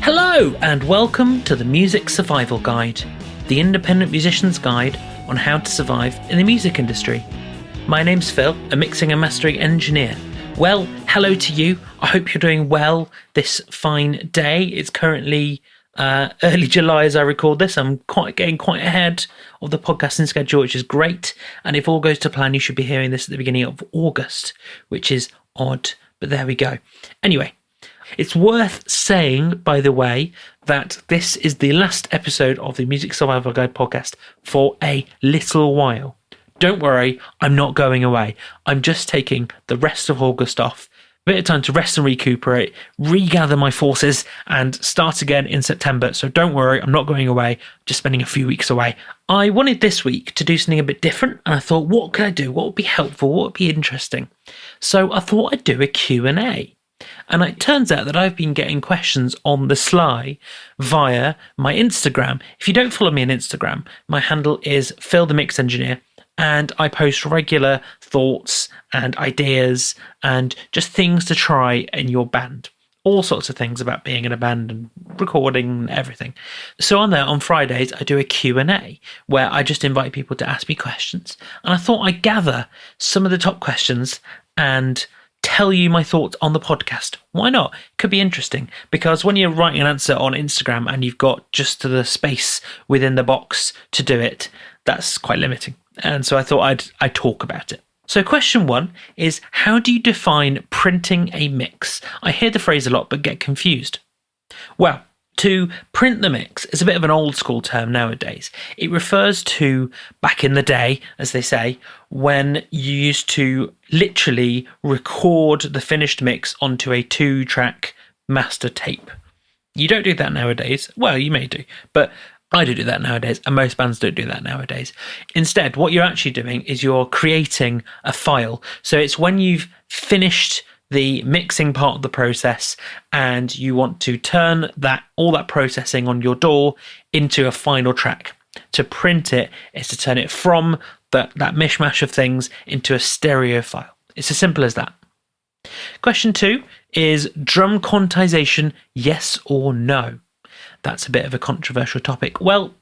Hello and welcome to the Music Survival Guide, the independent musician's guide on how to survive in the music industry. My name's Phil, a mixing and mastering engineer. Well, hello to you. I hope you're doing well this fine day. It's currently early July as I record this. I'm getting quite ahead of the podcasting schedule, which is great. And if all goes to plan, you should be hearing this at the beginning of August, which is odd, but there we go. Anyway, it's worth saying, by the way, that this is the last episode of the Music Survival Guide podcast for a little while. Don't worry, I'm not going away. I'm just taking the rest of August off. A bit of time to rest and recuperate, regather my forces, and start again in September. So don't worry, I'm not going away, just spending a few weeks away. I wanted this week to do something a bit different, and I thought, what could I do? What would be helpful? What would be interesting? So I thought I'd do a Q&A. And it turns out that I've been getting questions on the sly via my Instagram. If you don't follow me on Instagram, my handle is Phil the Mix Engineer, and I post regular thoughts and ideas and just things to try in your band. All sorts of things about being in a band and recording and everything. So on there, on Fridays, I do a Q&A where I just invite people to ask me questions. And I thought I'd gather some of the top questions and tell you my thoughts on the podcast. Why not? Could be interesting, because when you're writing an answer on Instagram and you've got just the space within the box to do it, that's quite limiting. And so I thought I'd talk about it. So question 1 is, how do you define printing a mix? I hear the phrase a lot but get confused. Well, to print the mix is a bit of an old school term nowadays. It refers to back in the day, as they say, when you used to literally record the finished mix onto a 2-track master tape. You don't do that nowadays. Well, you may do, but I do that nowadays, and most bands don't do that nowadays. Instead, what you're actually doing is you're creating a file. So it's when you've finished the mixing part of the process and you want to turn all that processing on your DAW into a final track. To print it is to turn it from that mishmash of things into a stereo file. It's as simple as that. Question 2 is drum quantization, yes or no? That's a bit of a controversial topic. Well,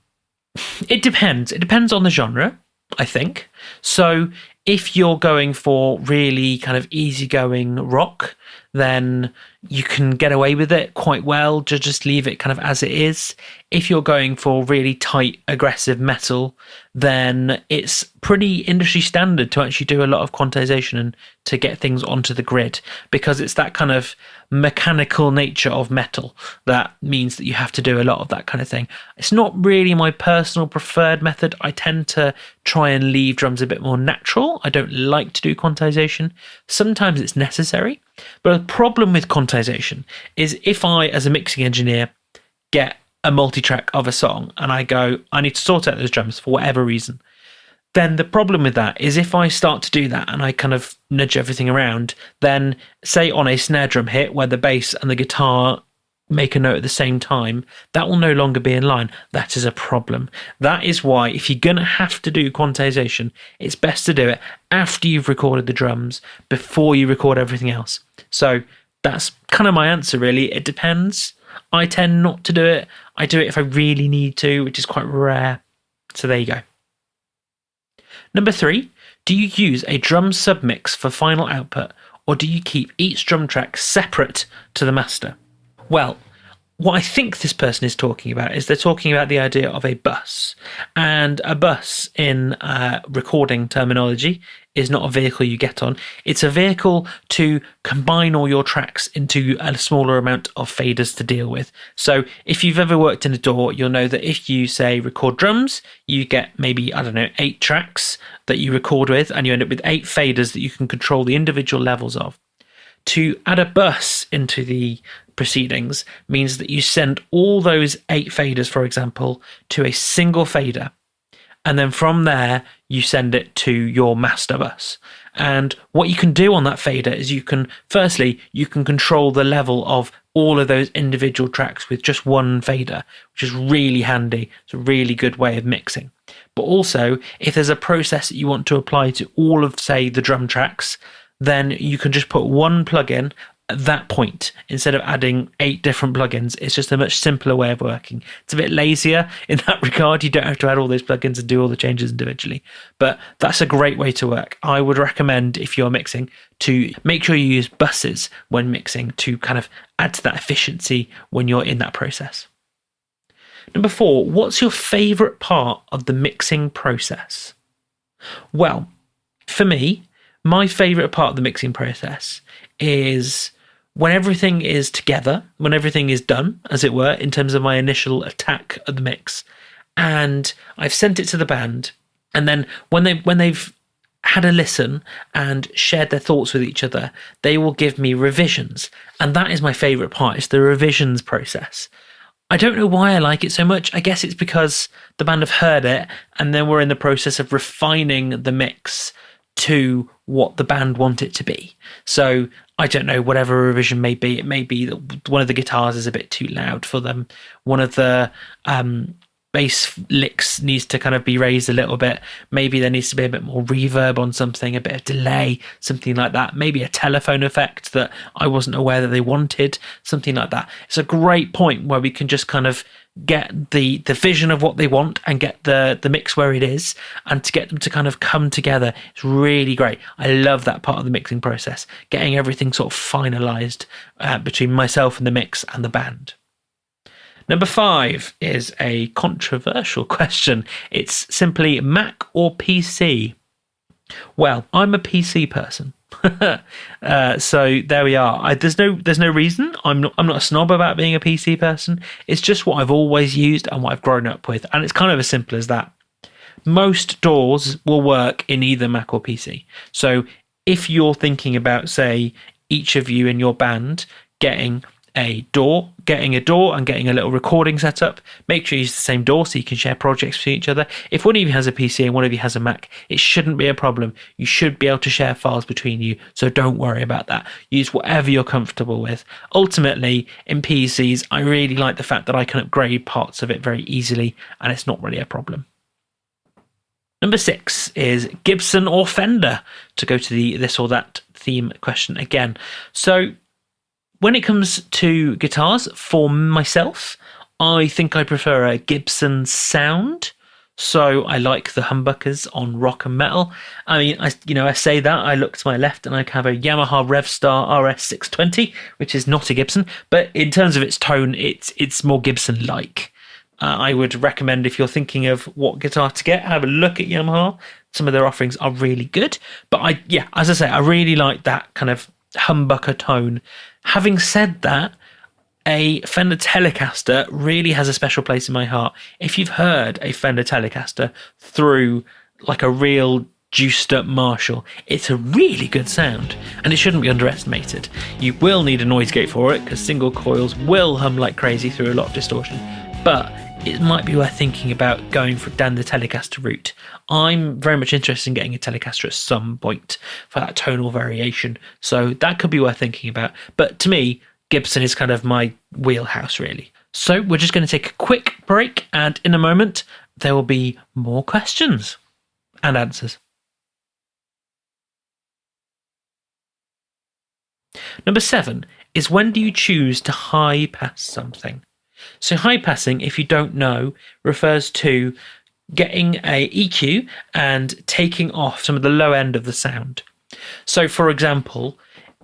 it depends. It depends on the genre, I think. So if you're going for really kind of easygoing rock, then you can get away with it quite well, just leave it kind of as it is. If you're going for really tight, aggressive metal, then it's pretty industry standard to actually do a lot of quantization and to get things onto the grid, because it's that kind of mechanical nature of metal that means that you have to do a lot of that kind of thing. It's not really my personal preferred method. I tend to try and leave drums a bit more natural. I don't like to do quantization. Sometimes it's necessary, but the problem with quantization is if I, as a mixing engineer, get a multi-track of a song and I go, I need to sort out those drums for whatever reason, then the problem with that is if I start to do that and I kind of nudge everything around, then say on a snare drum hit where the bass and the guitar make a note at the same time, that will no longer be in line. That is a problem. That is why if you're going to have to do quantization, it's best to do it after you've recorded the drums, before you record everything else. So that's kind of my answer, really. It depends. I tend not to do it. I do it if I really need to, which is quite rare. So there you go. Number 3, do you use a drum submix for final output, or do you keep each drum track separate to the master? Well, what I think this person is talking about is they're talking about the idea of a bus. And a bus in recording terminology is not a vehicle you get on. It's a vehicle to combine all your tracks into a smaller amount of faders to deal with. So if you've ever worked in a DAW, you'll know that if you, say, record drums, you get maybe, 8 tracks that you record with, and you end up with 8 faders that you can control the individual levels of. To add a bus into the proceedings means that you send all those 8 faders, for example, to a single fader. And then from there, you send it to your master bus. And what you can do on that fader is you can control the level of all of those individual tracks with just one fader, which is really handy. It's a really good way of mixing. But also, if there's a process that you want to apply to all of, say, the drum tracks, then you can just put one plugin at that point, instead of adding 8 different plugins, it's just a much simpler way of working. It's a bit lazier in that regard. You don't have to add all those plugins and do all the changes individually, but that's a great way to work. I would recommend, if you're mixing, to make sure you use buses when mixing to kind of add to that efficiency when you're in that process. Number 4, what's your favorite part of the mixing process? Well, for me, my favorite part of the mixing process is when everything is together, when everything is done, as it were, in terms of my initial attack of the mix, and I've sent it to the band, and then when they've had a listen and shared their thoughts with each other, they will give me revisions, and that is my favorite part. It's the revisions process. I don't know why I like it so much. I guess it's because the band have heard it, and then we're in the process of refining the mix to what the band want it to be. So I don't know, whatever a revision may be. It may be that one of the guitars is a bit too loud for them. One of the bass licks needs to kind of be raised a little bit. Maybe there needs to be a bit more reverb on something, a bit of delay, something like that. Maybe a telephone effect that I wasn't aware that they wanted, something like that. It's a great point where we can just kind of get the vision of what they want and get the mix where it is, and to get them to kind of come together. It's really great. I love that part of the mixing process, getting everything sort of finalized between myself and the mix and the band. Number 5 is a controversial question. It's simply Mac or PC? Well, I'm a PC person. So there we are. There's no reason. I'm not a snob about being a PC person. It's just what I've always used and what I've grown up with, and it's kind of as simple as that. Most DAWs will work in either Mac or PC. So if you're thinking about, say, each of you in your band getting a DAW and getting a little recording setup, make sure you use the same DAW so you can share projects with each other. If one of you has a PC and one of you has a Mac, it shouldn't be a problem. You should be able to share files between you, so don't worry about that. Use whatever you're comfortable with. Ultimately, in PCs, I really like the fact that I can upgrade parts of it very easily, and it's not really a problem. Number 6 is Gibson or Fender, to go to the this or that theme question again. So when it comes to guitars, for myself, I think I prefer a Gibson sound. So I like the humbuckers on rock and metal. I mean, I say that, I look to my left and I have a Yamaha Revstar RS620, which is not a Gibson, but in terms of its tone, it's more Gibson-like. I would recommend, if you're thinking of what guitar to get, have a look at Yamaha. Some of their offerings are really good. But as I say, I really like that kind of humbucker tone. Having said that, a Fender Telecaster really has a special place in my heart. If you've heard a Fender Telecaster through like a real juiced up Marshall, it's a really good sound, and it shouldn't be underestimated. You will need a noise gate for it, because single coils will hum like crazy through a lot of distortion, but it might be worth thinking about going down the Telecaster route. I'm very much interested in getting a Telecaster at some point for that tonal variation, so that could be worth thinking about. But to me, Gibson is kind of my wheelhouse, really. So we're just going to take a quick break, and in a moment, there will be more questions and answers. Number 7 is, when do you choose to high pass something? So high passing, if you don't know, refers to getting a EQ and taking off some of the low end of the sound. So for example,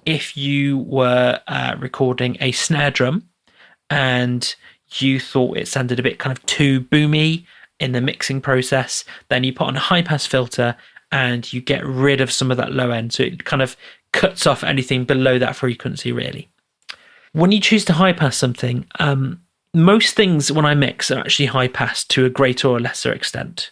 if you were recording a snare drum and you thought it sounded a bit kind of too boomy in the mixing process, then you put on a high pass filter and you get rid of some of that low end. So it kind of cuts off anything below that frequency, really. When you choose to high pass something, most things when I mix are actually high passed to a greater or lesser extent.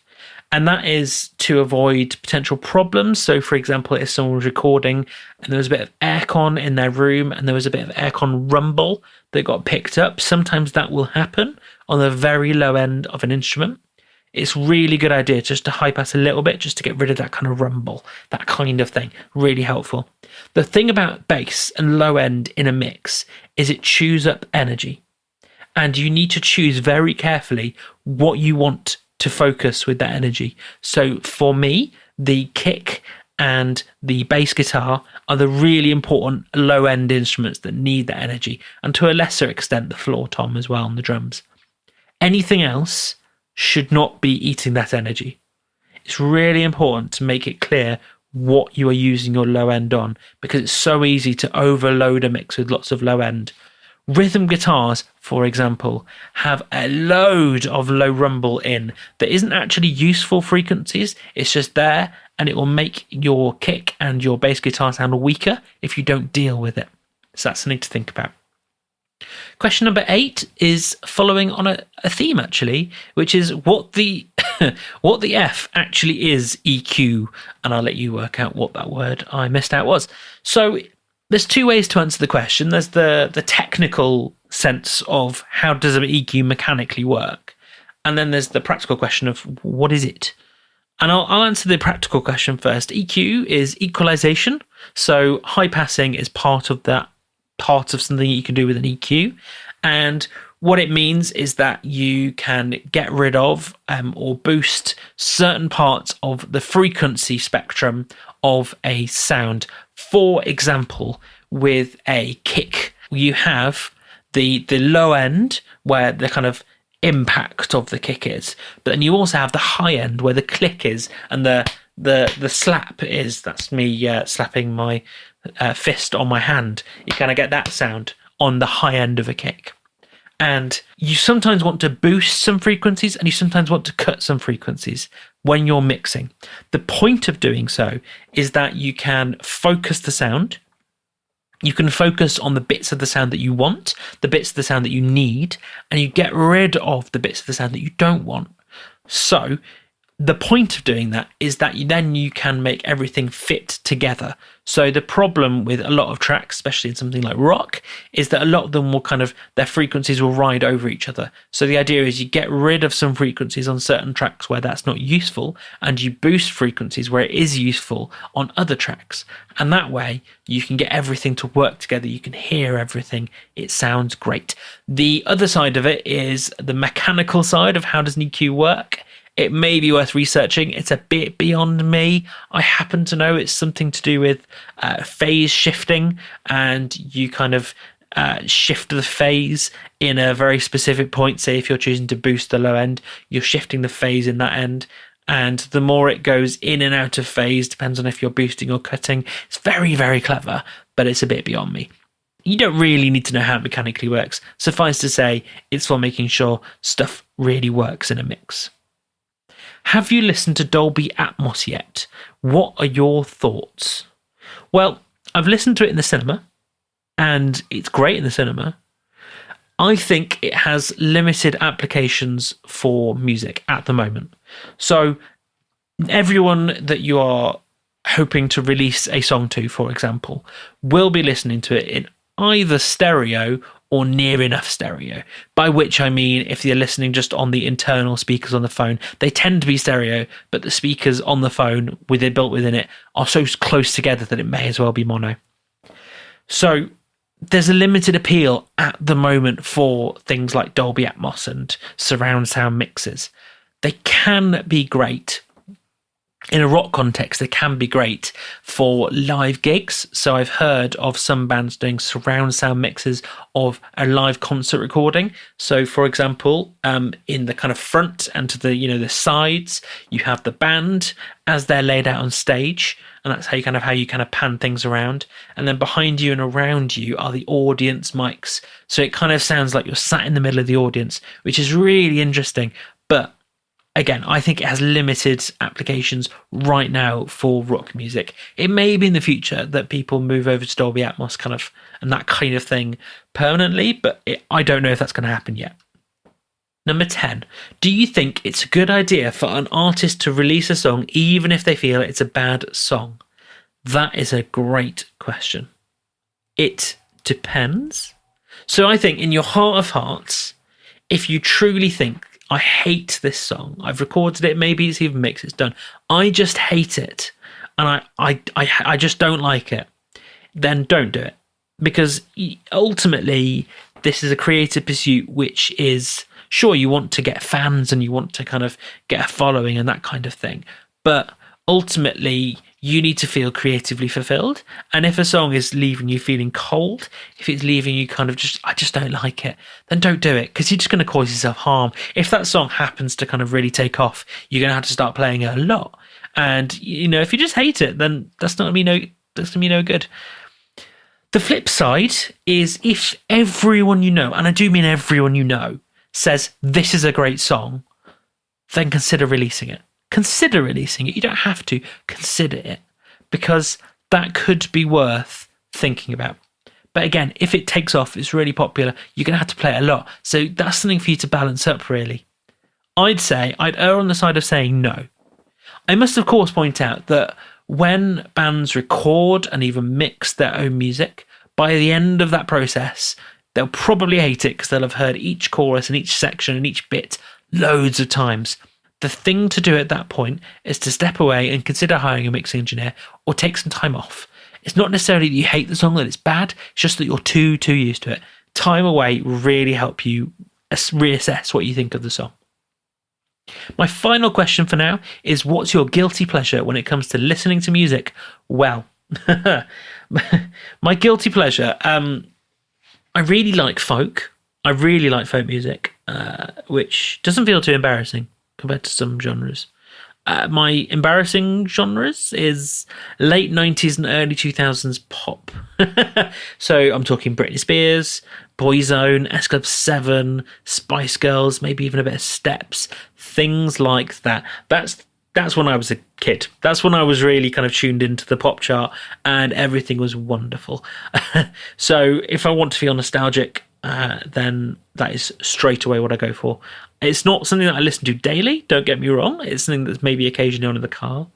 And that is to avoid potential problems. So for example, if someone was recording and there was a bit of aircon in their room and there was a bit of aircon rumble that got picked up, sometimes that will happen on the very low end of an instrument. It's really good idea just to high pass a little bit, just to get rid of that kind of rumble, that kind of thing. Really helpful. The thing about bass and low end in a mix is it chews up energy. And you need to choose very carefully what you want to focus with that energy. So for me, the kick and the bass guitar are the really important low-end instruments that need that energy, and to a lesser extent the floor tom as well, and the drums. Anything else should not be eating that energy. It's really important to make it clear what you are using your low end on, because it's so easy to overload a mix with lots of low end. Rhythm guitars, for example, have a load of low rumble in that isn't actually useful frequencies. It's just there, and it will make your kick and your bass guitar sound weaker if you don't deal with it. So that's something to think about. Question number 8 is following on a theme, actually, which is what the what the F actually is EQ, and I'll let you work out what that word I missed out was. So there's two ways to answer the question. There's the technical sense of how does an EQ mechanically work, and then there's the practical question of what is it. And I'll answer the practical question first. EQ is equalization. So high passing is part of something you can do with an EQ. And what it means is that you can get rid of or boost certain parts of the frequency spectrum of a sound. For example, with a kick, you have the low end where the kind of impact of the kick is, but then you also have the high end where the click is and the slap is. That's me slapping my fist on my hand. You kind of get that sound on the high end of a kick. And you sometimes want to boost some frequencies and you sometimes want to cut some frequencies when you're mixing. The point of doing so is that you can focus the sound. You can focus on the bits of the sound that you want, the bits of the sound that you need, and you get rid of the bits of the sound that you don't want. So the point of doing that is that you can make everything fit together. So the problem with a lot of tracks, especially in something like rock, is that a lot of them will their frequencies will ride over each other. So the idea is you get rid of some frequencies on certain tracks where that's not useful, and you boost frequencies where it is useful on other tracks. And that way you can get everything to work together. You can hear everything. It sounds great. The other side of it is the mechanical side of how does an EQ work. It may be worth researching. It's a bit beyond me. I happen to know it's something to do with phase shifting, and you kind of shift the phase in a very specific point. Say if you're choosing to boost the low end, you're shifting the phase in that end. And the more it goes in and out of phase, depends on if you're boosting or cutting. It's very, very clever, but it's a bit beyond me. You don't really need to know how it mechanically works. Suffice to say, it's for making sure stuff really works in a mix. Have you listened to Dolby Atmos yet? What are your thoughts? Well, I've listened to it in the cinema, and it's great in the cinema. I think it has limited applications for music at the moment. So everyone that you are hoping to release a song to, for example, will be listening to it in either stereo or near enough stereo, by which I mean if you're listening just on the internal speakers on the phone, they tend to be stereo, but the speakers on the phone built within it are so close together that it may as well be mono. So there's a limited appeal at the moment for things like Dolby Atmos and surround sound mixes. They can be great. In a rock context, they can be great for live gigs. So I've heard of some bands doing surround sound mixes of a live concert recording. So for example, in the kind of front and to the sides, you have the band as they're laid out on stage, and that's how you kind of pan things around. And then behind you and around you are the audience mics. So it kind of sounds like you're sat in the middle of the audience, which is really interesting. But again, I think it has limited applications right now for rock music. It may be in the future that people move over to Dolby Atmos and that kind of thing permanently, but I don't know if that's going to happen yet. Number 10, do you think it's a good idea for an artist to release a song even if they feel it's a bad song? That is a great question. It depends. So I think in your heart of hearts, if you truly think, I hate this song, I've recorded it, maybe it's even mixed, it's done, I just hate it, and I just don't like it, then don't do it. Because ultimately, this is a creative pursuit which is, sure, you want to get fans and you want to kind of get a following and that kind of thing, but ultimately, you need to feel creatively fulfilled. And if a song is leaving you feeling cold, if it's leaving you kind of I just don't like it, then don't do it, because you're just going to cause yourself harm. If that song happens to kind of really take off, you're going to have to start playing it a lot. And, if you just hate it, then that's not going to be no good. The flip side is if everyone you know, and I do mean everyone you know, says this is a great song, then consider releasing it. Consider releasing it. You don't have to. Consider it, because that could be worth thinking about. But again, if it takes off, it's really popular, you're going to have to play it a lot. So that's something for you to balance up, really. I'd err on the side of saying no. I must, of course, point out that when bands record and even mix their own music, by the end of that process, they'll probably hate it because they'll have heard each chorus and each section and each bit loads of times. The thing to do at that point is to step away and consider hiring a mixing engineer or take some time off. It's not necessarily that you hate the song, that it's bad, it's just that you're too used to it. Time away will really help you reassess what you think of the song. My final question for now is, what's your guilty pleasure when it comes to listening to music? Well, my guilty pleasure, I really like folk. I really like folk music, which doesn't feel too embarrassing compared to some genres. My embarrassing genres is late 90s and early 2000s pop. So I'm talking Britney Spears, Boyzone, S Club 7, Spice Girls, maybe even a bit of Steps, things like that. That's when I was a kid. That's when I was really kind of tuned into the pop chart and everything was wonderful. So if I want to feel nostalgic, then that is straight away what I go for. It's not something that I listen to daily, don't get me wrong. It's something that's maybe occasionally on in the car,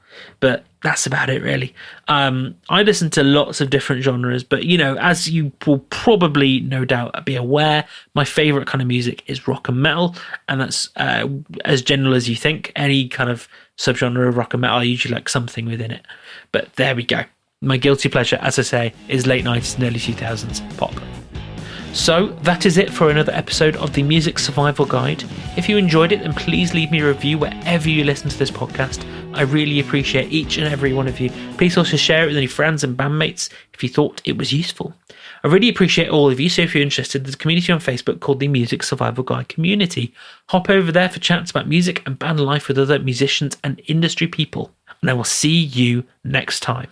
but that's about it, really. I listen to lots of different genres, but, as you will probably no doubt be aware, my favourite kind of music is rock and metal, and that's as general as you think. Any kind of subgenre of rock and metal, I usually like something within it. But there we go. My guilty pleasure, as I say, is late 90s and early 2000s pop. So that is it for another episode of the Music Survival Guide. If you enjoyed it, then please leave me a review wherever you listen to this podcast. I really appreciate each and every one of you. Please also share it with any friends and bandmates if you thought it was useful. I really appreciate all of you, so if you're interested, there's a community on Facebook called the Music Survival Guide Community. Hop over there for chats about music and band life with other musicians and industry people. And I will see you next time.